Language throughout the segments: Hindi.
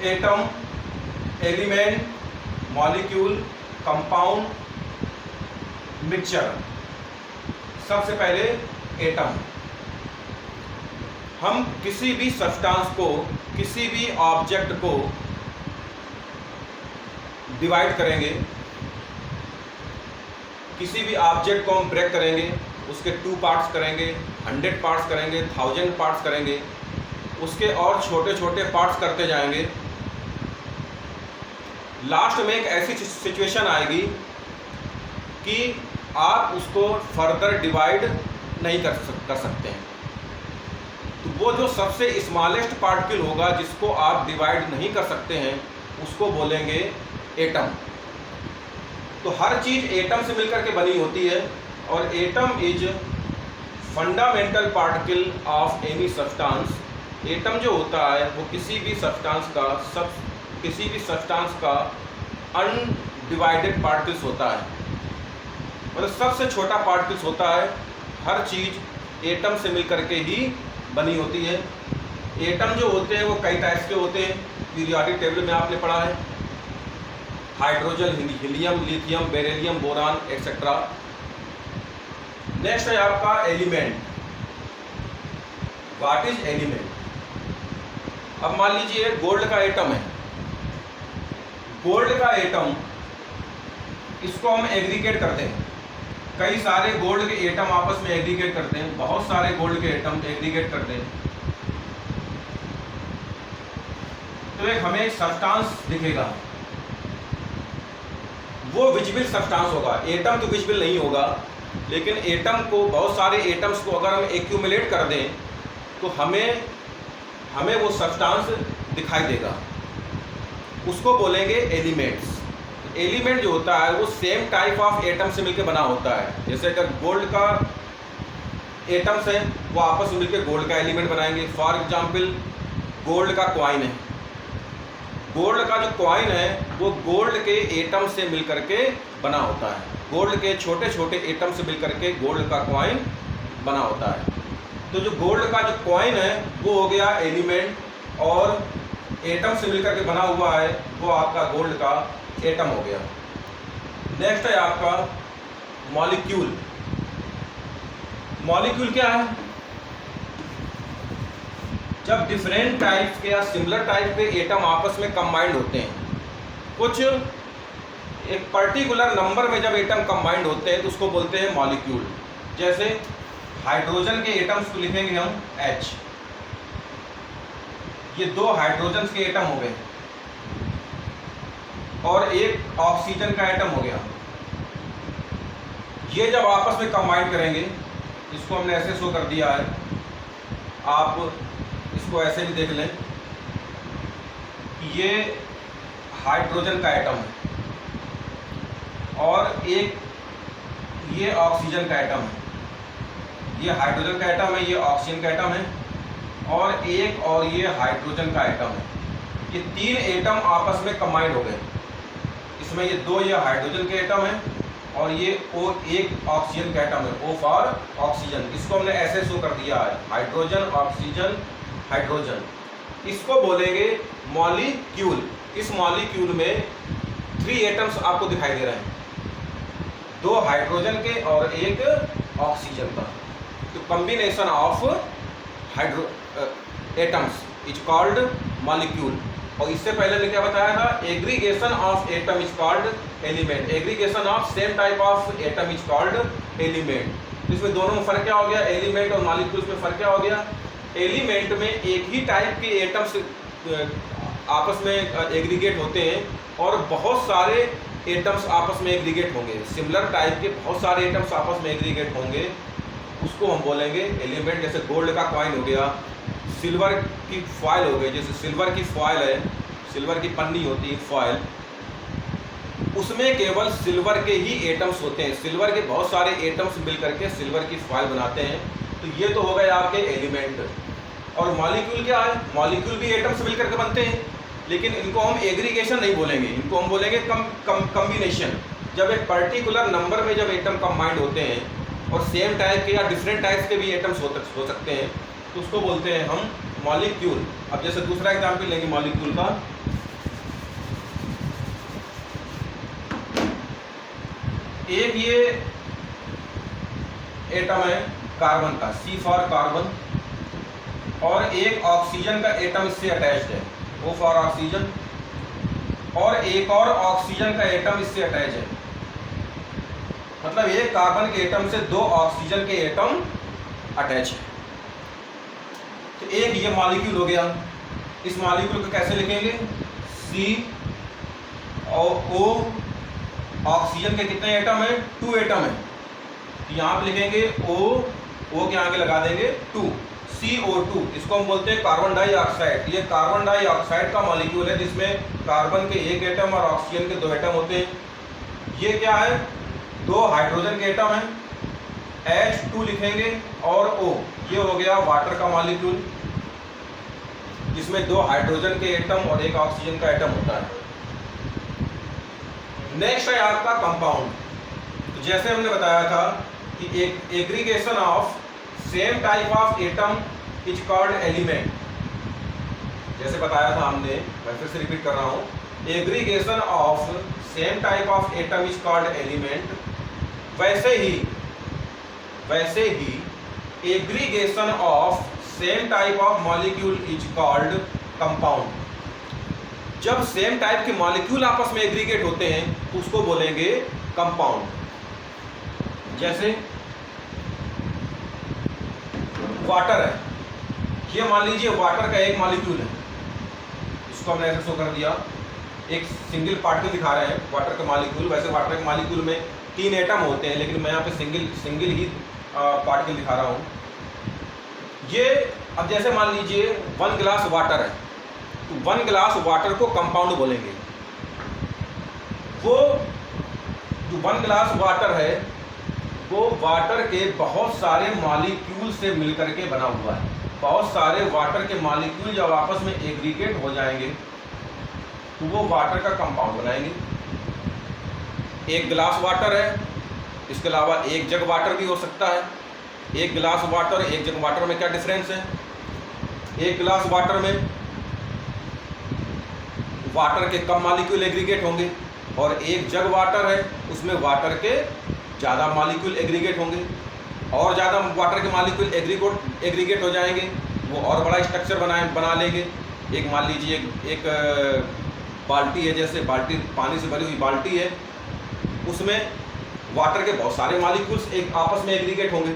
Atom, element, molecule, compound, mixture. सबसे पहले एटम। हम किसी भी सब्सटेंस को, किसी भी ऑब्जेक्ट को डिवाइड करेंगे, किसी भी ऑब्जेक्ट को हम ब्रेक करेंगे, उसके 2 पार्ट्स करेंगे, 100 पार्ट्स करेंगे, 1000 पार्ट्स करेंगे, उसके और छोटे छोटे पार्ट्स करते जाएंगे। लास्ट में एक ऐसी सिचुएशन आएगी कि आप उसको फर्दर डिवाइड नहीं कर सकते हैं। तो वो जो सबसे स्मॉलेस्ट पार्टिकल होगा जिसको आप डिवाइड नहीं कर सकते हैं, उसको बोलेंगे एटम। तो हर चीज़ एटम से मिलकर के बनी होती है, और atom is fundamental particle of any substance. Atom जो होता है वो किसी भी सब्सटेंस का अनडिवाइडेड पार्टिकल्स होता है, मतलब सबसे छोटा पार्टिकल्स होता है। हर चीज़ एटम से मिलकर के ही बनी होती है। एटम जो होते हैं वो कई टाइप्स के होते हैं, पीरियोडिक टेबल में आपने पढ़ा है। Hydrogen, helium, lithium, beryllium, boron etcetera. Next है आपका एलिमेंट। What is element? अब मान लीजिए गोल्ड का एटम है। गोल्ड का एटम, इसको हम एग्रीगेट करते हैं। कई सारे गोल्ड के एटम आपस में एग्रीगेट करते हैं, बहुत सारे गोल्ड के एटम एग्रीगेट करते हैं, तो एक हमें सब्सटेंस दिखेगा। वो विजिबल सब्सटेंस होगा। एटम तो विजिबल नहीं होगा, लेकिन एटम को, बहुत सारे एटम्स को अगर हम एक्यूमुलेट कर दें तो हमें वो सब्सटेंस दिखाई देगा। उसको बोलेंगे एलिमेंट्स। एलिमेंट जो होता है वो सेम टाइप ऑफ एटम से मिलकर बना होता है। जैसे अगर गोल्ड का एटम्स है, वो आपस में मिलकर गोल्ड का एलिमेंट बनाएंगे। फॉर एग्जांपल गोल्ड का कॉइन है। गोल्ड का जो कॉइन है वो गोल्ड के एटम से मिलकर के बना होता है। गोल्ड के छोटे छोटे एटम से मिलकर के गोल्ड का कॉइन बना होता है। तो जो गोल्ड का जो कॉइन है वो हो गया एलिमेंट, और एटम से मिलकर के बना हुआ है वो आपका गोल्ड का एटम हो गया। नेक्स्ट है आपका मॉलिक्यूल। मॉलिक्यूल क्या है? जब डिफरेंट टाइप्स के या सिमिलर टाइप के एटम आपस में कंबाइंड होते हैं, कुछ एक पर्टिकुलर नंबर में जब एटम कंबाइंड होते हैं तो उसको बोलते हैं मॉलिक्यूल। जैसे हाइड्रोजन के एटम्स को लिखेंगे हम H। ये 2 हाइड्रोजन के एटम हो गए, और एक ऑक्सीजन का एटम हो गया। ये जब आपस में कंबाइन करेंगे, इसको हमने ऐसे शो कर दिया है, आप इसको ऐसे भी देख लें। ये हाइड्रोजन का एटम है, और एक ये ऑक्सीजन का एटम है। ये हाइड्रोजन का एटम है, ये ऑक्सीजन का एटम है, और एक और ये हाइड्रोजन का एटम है। ये 3 एटम आपस में कंबाइन हो गए। इसमें ये 2 ये हाइड्रोजन के एटम है, और ये एक ऑक्सीजन का एटम है, O फॉर ऑक्सीजन। इसको हमने ऐसे शो कर दिया है, हाइड्रोजन, ऑक्सीजन, हाइड्रोजन। इसको बोलेंगे मॉलिक्यूल। इस मॉलिक्यूल में 3 एटम्स आपको दिखाई दे रहे हैं, 2 हाइड्रोजन के और एक ऑक्सीजन का। तो combination of atoms is called molecule. और इससे पहले ने क्या बताया था? Aggregation of atom is called element. Aggregation of same type of atom is called element. तो इसमें दोनों में फर्क क्या हो गया? एलिमेंट और मॉलिक्यूल्स में फर्क क्या हो गया? एलिमेंट में एक ही टाइप के एटम्स आपस में एग्रीगेट होते हैं, और बहुत सारे एटम्स आपस में एग्रीगेट होंगे। सिमिलर टाइप के बहुत सारे एटम्स आपस में एग्रीगेट होंगे, उसको हम बोलेंगे एलिमेंट। जैसे गोल्ड का कॉइन हो गया, सिल्वर की फॉयल हो गई। जैसे सिल्वर की फॉयल है, सिल्वर की पन्नी होती है फॉयल, उसमें केवल सिल्वर के ही एटम्स होते हैं। सिल्वर के बहुत सारे एटम्स मिलकर के सिल्वर की फॉयल बनाते हैं। तो ये तो हो गए आपके एलिमेंट। और मॉलिक्यूल क्या है? मॉलिक्यूल भी एटम्स मिलकर के बनते हैं, लेकिन इनको हम एग्रीगेशन नहीं बोलेंगे, इनको हम बोलेंगे कम्बिनेशन। जब एक पर्टिकुलर नंबर में जब एटम कंबाइंड होते हैं और सेम टाइप के या डिफरेंट टाइप्स के भी एटम्स हो सकते हैं, तो उसको बोलते हैं हम मॉलिक्यूल। अब जैसे दूसरा एग्जाम्पल लेंगे मॉलिक्यूल का, एक ये एटम है कार्बन का, C फॉर कार्बन, और एक ऑक्सीजन का एटम इससे अटैच्ड है, O फॉर ऑक्सीजन, और एक और ऑक्सीजन का एटम इससे अटैच है। मतलब एक कार्बन के एटम से दो ऑक्सीजन के एटम अटैच है। तो एक ये मॉलिक्यूल हो गया। इस मॉलिक्यूल को कैसे लिखेंगे? C और O, ऑक्सीजन के कितने एटम है? 2 एटम है। तो यहाँ पे लिखेंगे O के आगे लगा देंगे 2, CO2। इसको हम बोलते हैं कार्बन डाइऑक्साइड। ये कार्बन डाइऑक्साइड का मॉलिक्यूल है जिसमें कार्बन के 1 एटम और ऑक्सीजन के 2 एटम होते हैं। ये क्या है? 2 हाइड्रोजन के एटम है, H2 लिखेंगे, और O, ये हो गया वाटर का मॉलिक्यूल जिसमें 2 हाइड्रोजन के एटम और 1 ऑक्सीजन का एटम होता है। नेक्स्ट है आपका कंपाउंड। तो जैसे हमने बताया था कि एक aggregation of same type of atom is called element. जैसे बताया था हमने, मैं फिर से रिपीट कर रहा हूं, aggregation of same type of atom is called element. वैसे ही aggregation of same type of molecule is called compound. जब सेम टाइप के मॉलिक्यूल आपस में एग्रीगेट होते हैं तो उसको बोलेंगे कंपाउंड। जैसे वाटर है, ये मान लीजिए वाटर का एक मॉलिक्यूल है, इसको हमने ऐसे शो कर दिया, एक सिंगल पार्टिकल दिखा रहे हैं वाटर का मॉलिक्यूल। वैसे वाटर के मॉलिक्यूल में 3 एटम होते हैं, लेकिन मैं यहाँ पे सिंगल ही पार्टिकल दिखा रहा हूँ। ये अब जैसे मान लीजिए 1 गिलास वाटर है, तो 1 गिलास वाटर को कंपाउंड बोलेंगे। वो जो 1 गिलास वाटर है वो वाटर के बहुत सारे मॉलिक्यूल से मिलकर के बना हुआ है। बहुत सारे वाटर के मॉलिक्यूल जब आपस में एग्रीगेट हो जाएंगे तो वो वाटर का कंपाउंड बनाएंगे। 1 गिलास वाटर है, इसके अलावा 1 जग वाटर भी हो सकता है। 1 गिलास वाटर 1 जग वाटर में क्या डिफरेंस है? 1 गिलास वाटर में वाटर के कम मॉलिक्यूल एग्रीगेट होंगे, और 1 जग वाटर है उसमें वाटर के ज़्यादा मॉलिक्यूल एग्रीगेट होंगे, और ज़्यादा वाटर के मॉलिक्यूल एग्रीगेट हो जाएंगे, वो और बड़ा स्ट्रक्चर बना लेंगे। एक मान लीजिए एक बाल्टी है, जैसे बाल्टी पानी से भरी हुई बाल्टी है, उसमें वाटर के बहुत सारे मॉलिक्यूल्स एक आपस में एग्रीगेट होंगे।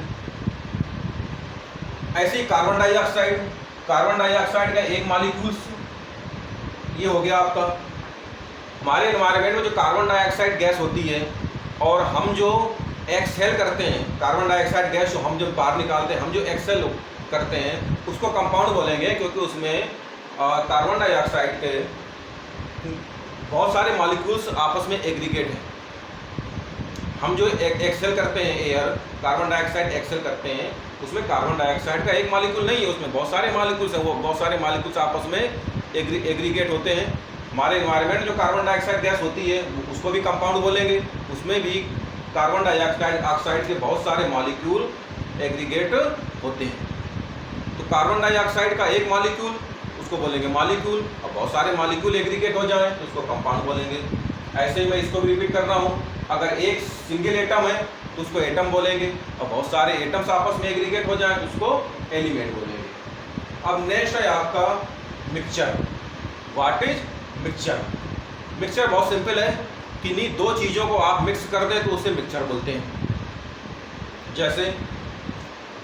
ऐसे ही कार्बन डाइऑक्साइड का एक मॉलिक्यूल्स ये हो गया आपका। हमारे एनवायरनमेंट में जो कार्बन डाइऑक्साइड गैस होती है और हम जो एक्सहेल करते हैं, कार्बन डाइऑक्साइड गैस जो हम जब बाहर निकालते हैं, हम जो एक्सहेल करते हैं उसको कंपाउंड बोलेंगे, क्योंकि उसमें कार्बन डाइऑक्साइड के बहुत सारे मॉलिक्यूल्स आपस में एग्रीगेट हैं। हम जो एक्सहेल करते हैं एयर, कार्बन डाइऑक्साइड एक्सहेल करते हैं, उसमें कार्बन डाइऑक्साइड का एक मॉलिक्यूल नहीं है, उसमें बहुत सारे मॉलिक्यूल्स हैं। वो बहुत सारे मॉलिक्यूल्स आपस में एग्रीगेट होते हैं। हमारे एनवायरनमेंट जो कार्बन डाइऑक्साइड गैस होती है उसको भी कंपाउंड बोलेंगे। उसमें भी कार्बन डाइऑक्साइड के बहुत सारे मॉलिक्यूल एग्रीगेट होते हैं। तो कार्बन डाइऑक्साइड का एक मॉलिक्यूल उसको बोलेंगे मॉलिक्यूल, और बहुत सारे मॉलिक्यूल एग्रीगेट हो जाएं तो उसको कंपाउंड बोलेंगे। ऐसे ही मैं इसको भी रिपीट कर रहा हूँ, अगर एक सिंगल एटम है तो उसको एटम बोलेंगे, और बहुत सारे एटम्स आपस में एग्रीगेट हो जाएं तो उसको एलिमेंट बोलेंगे। अब नेक्स्ट है आपका mixture. What is mixture? Mixture बहुत सिंपल है, किन्हीं 2 चीज़ों को आप मिक्स कर दें तो उसे मिक्सचर बोलते हैं। जैसे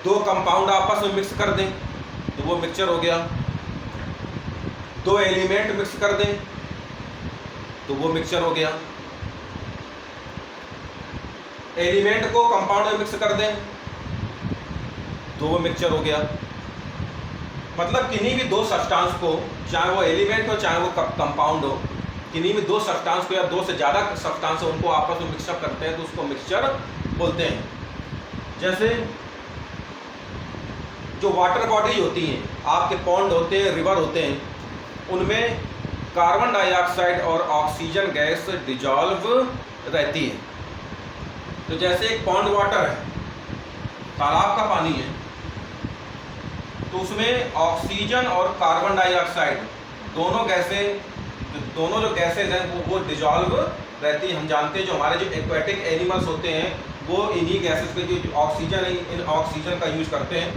2 कंपाउंड आपस में मिक्स कर दें तो वो मिक्सचर हो गया। 2 एलिमेंट मिक्स कर दें तो वो मिक्सचर हो गया। एलिमेंट को कंपाउंड में मिक्स कर दें तो वो मिक्सचर हो गया। मतलब किन्हीं भी 2 सब्सटेंस को, चाहे वो एलिमेंट हो चाहे वो कंपाउंड हो, किन्हीं भी 2 सब्सटेंस को या 2 से ज़्यादा सब्सटेंस हो, उनको आपस में मिक्सअप करते हैं तो उसको मिक्सचर बोलते हैं। जैसे जो वाटर बॉडीज होती हैं, आपके पॉन्ड होते हैं, रिवर होते हैं, उनमें कार्बन डाइऑक्साइड और ऑक्सीजन गैस डिजॉल्व रहती है। तो जैसे एक पॉन्ड वाटर है, तालाब का पानी है, तो उसमें ऑक्सीजन और कार्बन डाइऑक्साइड दोनों गैसें तो दोनों जो गैसेज हैं वो डिजॉल्व रहती है। हम जानते हैं जो हमारे जो एक्वेटिक एनिमल्स होते हैं वो इन्हीं गैसेज पे जो ऑक्सीजन है इन ऑक्सीजन का यूज करते हैं,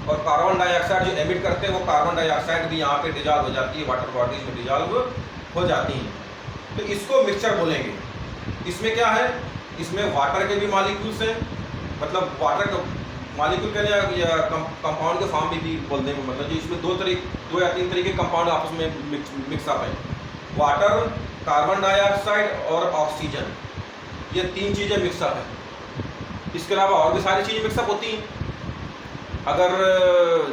और कार्बन डाइऑक्साइड जो एमिट करते हैं वो कार्बन डाइऑक्साइड भी यहाँ पे डिजॉल्व हो जाती है, वाटर बॉडीज में डिजॉल्व हो जाती हैं। तो इसको मिक्सचर बोलेंगे। इसमें क्या है, इसमें वाटर के भी मॉलिक्यूल्स हैं, मतलब वाटर का मॉलिक्यूल कहने या कंपाउंड के फॉर्म में भी बोल देंगे, मतलब जो इसमें दो या तीन तरीके कंपाउंड आपस में मिक्सअप है। वाटर, कार्बन डाइऑक्साइड और ऑक्सीजन, ये तीन चीज़ें मिक्सअप हैं। इसके अलावा और भी सारी चीज़ें मिक्सअप होती हैं। अगर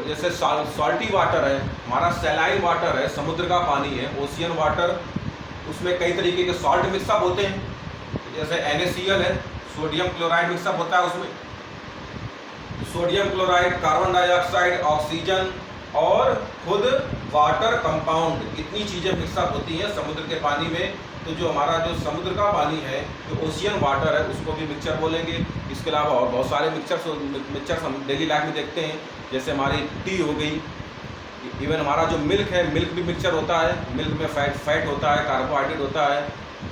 जैसे सॉल्टी वाटर है, हमारा सैलाइन वाटर है, समुद्र का पानी है, ओशियन वाटर, उसमें कई तरीके के सॉल्ट मिक्सअप होते हैं। जैसे NaCl है, सोडियम क्लोराइड मिक्सअप होता है, उसमें sodium chloride, carbon dioxide, oxygen और खुद वाटर कंपाउंड, इतनी चीज़ें मिक्सअप होती हैं समुद्र के पानी में। तो जो हमारा जो समुद्र का पानी है, जो ओशियन वाटर है, उसको भी मिक्सचर बोलेंगे। इसके अलावा और बहुत सारे मिक्सचर्स हम डेली लाइफ में देखते हैं, जैसे हमारी टी हो गई, इवन हमारा जो मिल्क है, मिल्क भी मिक्सचर होता है। मिल्क में फैट होता है, कार्बोहाइड्रेट होता है,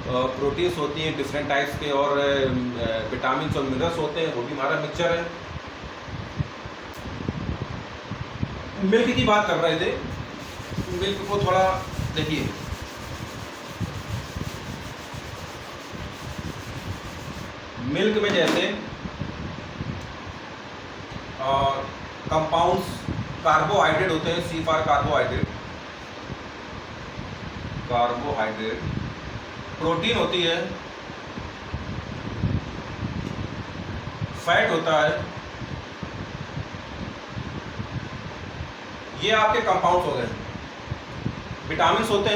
प्रोटीन्स होती हैं डिफरेंट टाइप्स के, और विटामिन और मिनरल्स होते हैं, वो भी हमारा मिक्सचर है। मिल्क की बात कर रहे थे, मिल्क को थोड़ा देखिए। मिल्क में जैसे कंपाउंड्स कार्बोहाइड्रेट होते हैं, C फॉर कार्बोहाइड्रेट, प्रोटीन होती है, फैट होता है, ये आपके कंपाउंड्स हो गए। विटामिन्स होते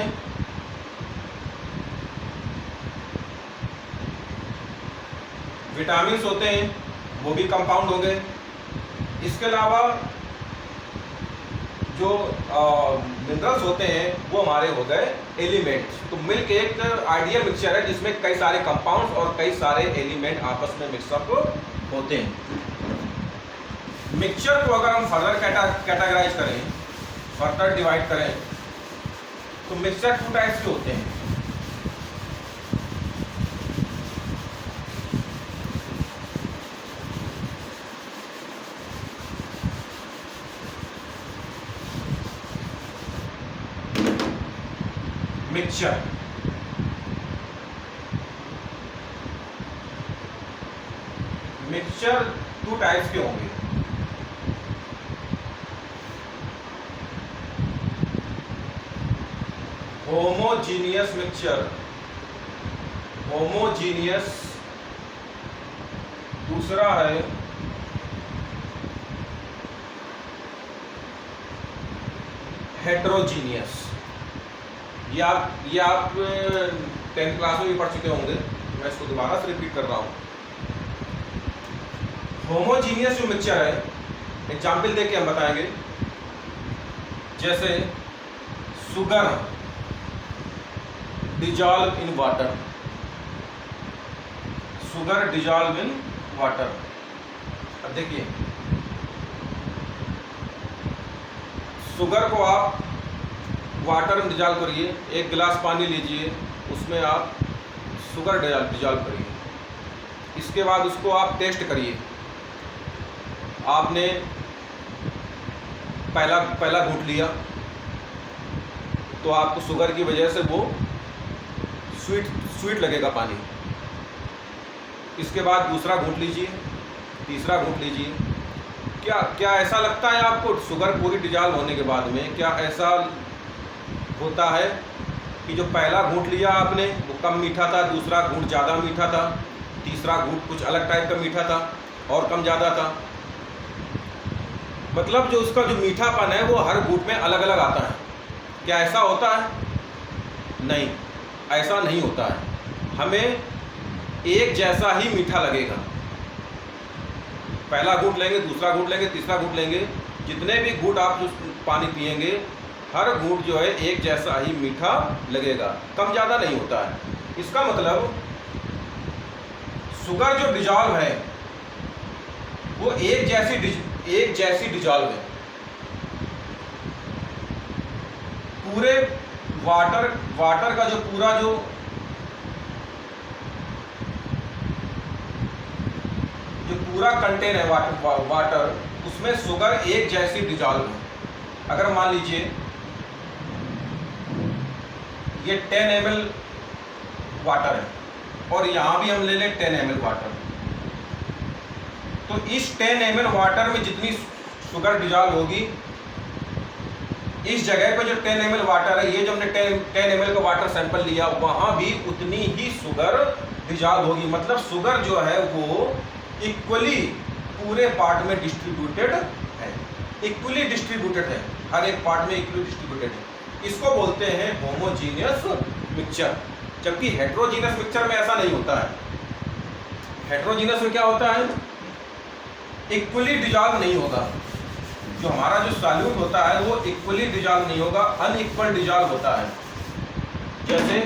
हैं, वो भी कंपाउंड हो गए। इसके अलावा जो मिनरल्स होते हैं वो हमारे हो गए एलिमेंट्स। तो मिल्क एक आइडियल मिक्सचर है जिसमें कई सारे कंपाउंड्स और कई सारे एलिमेंट आपस में मिक्सअप होते हैं। मिक्सचर को अगर हम फर्दर कैटेगराइज करें, फर्दर डिवाइड करें, तो मिक्सचर 2 टाइप्स के होते हैं। मिक्सचर 2 टाइप्स के होंगे। होमोजीनियस मिक्सचर, दूसरा है हेट्रोजीनियस। ये आप 10th क्लास में भी पढ़ चुके होंगे, मैं इसको दोबारा से रिपीट कर रहा हूँ। होमोजीनियस जो मिक्सचर है, एग्जाम्पल देके हम बताएंगे। जैसे सुगर डिजॉल्व इन वाटर, अब देखिए, शुगर को आप वाटर में डिजॉल्व करिए, 1 गिलास पानी लीजिए, उसमें आप शुगर डिजॉल्व करिए। इसके बाद उसको आप टेस्ट करिए। आपने पहला घूंट लिया तो आपको शुगर की वजह से वो स्वीट लगेगा पानी। इसके बाद दूसरा घूंट लीजिए, तीसरा घूंट लीजिए। क्या ऐसा लगता है आपको शुगर पूरी डिजॉल्व होने के बाद में, क्या ऐसा होता है कि जो पहला घूंट लिया आपने वो कम मीठा था, दूसरा घूंट ज़्यादा मीठा था, तीसरा घूंट कुछ अलग टाइप का मीठा था और कम ज़्यादा था? मतलब जो उसका जो मीठापन है वो हर घूंट में अलग अलग आता है। क्या ऐसा होता है? नहीं, ऐसा नहीं होता है। हमें एक जैसा ही मीठा लगेगा। पहला घूंट लेंगे, दूसरा घूंट लेंगे, तीसरा घूंट लेंगे, जितने भी घूंट आप पानी पिएंगे हर घूंट जो है एक जैसा ही मीठा लगेगा, कम ज़्यादा नहीं होता है। इसका मतलब शुगर जो डिजॉल्व है वो एक जैसी डिजॉल्व है। पूरे वाटर का जो पूरा जो पूरा कंटेन है वाटर उसमें शुगर एक जैसी डिजॉल्व है। अगर मान लीजिए ये 10 ml वाटर है और यहां भी हम ले लें 10 ml वाटर, तो इस 10 ml वाटर में जितनी शुगर डिजॉल्व होगी, इस जगह पे जो 10 ml वाटर है, ये जो हमने 10 ml का वाटर सैंपल लिया, वहां भी उतनी ही शुगर डिजॉल्व होगी। मतलब शुगर जो है वो इक्वली पूरे पार्ट में डिस्ट्रीब्यूटेड है, इक्वली डिस्ट्रीब्यूटेड है, हर एक पार्ट में इक्वली डिस्ट्रीब्यूटेड है। इसको बोलते हैं होमोजीनियस मिक्सचर। जबकि हेट्रोजीनियस मिक्सचर में ऐसा नहीं होता है। हेट्रोजीनियस में क्या होता है, इक्वली डिजॉल्व नहीं होगा। जो हमारा जो सॉल्यूट होता है वो इक्वली डिजॉल्व नहीं होगा, अनइक्वल डिजॉल्व होता है। जैसे